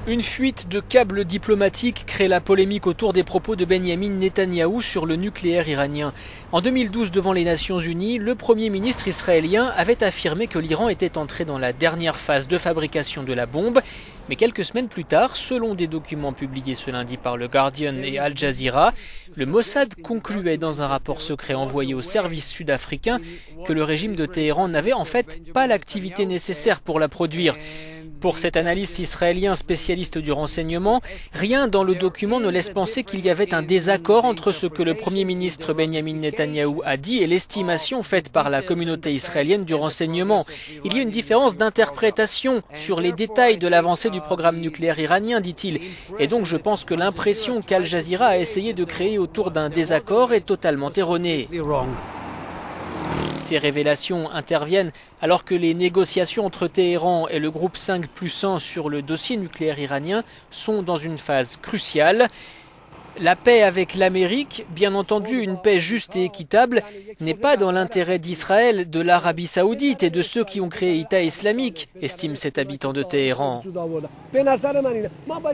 Une fuite de câbles diplomatiques crée la polémique autour des propos de Benyamin Netanyahou sur le nucléaire iranien. En 2012, devant les Nations Unies, le Premier ministre israélien avait affirmé que l'Iran était entré dans la dernière phase de fabrication de la bombe. Mais quelques semaines plus tard, selon des documents publiés ce lundi par le Guardian et Al Jazeera, le Mossad concluait dans un rapport secret envoyé au service sud-africain que le régime de Téhéran n'avait en fait pas l'activité nécessaire pour la produire. Pour cet analyste israélien spécialiste du renseignement, rien dans le document ne laisse penser qu'il y avait un désaccord entre ce que le Premier ministre Benyamin Netanyahou a dit et l'estimation faite par la communauté israélienne du renseignement. Il y a une différence d'interprétation sur les détails de l'avancée du programme nucléaire iranien, dit-il. Et donc je pense que l'impression qu'Al Jazeera a essayé de créer autour d'un désaccord est totalement erronée. Ces révélations interviennent alors que les négociations entre Téhéran et le groupe 5+1 sur le dossier nucléaire iranien sont dans une phase cruciale. La paix avec l'Amérique, bien entendu une paix juste et équitable, n'est pas dans l'intérêt d'Israël, de l'Arabie saoudite et de ceux qui ont créé État islamique, estime cet habitant de Téhéran.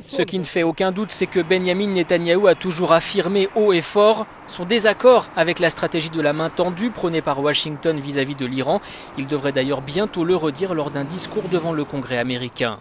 Ce qui ne fait aucun doute, c'est que Benyamin Netanyahou a toujours affirmé haut et fort son désaccord avec la stratégie de la main tendue prônée par Washington vis-à-vis de l'Iran. Il devrait d'ailleurs bientôt le redire lors d'un discours devant le Congrès américain.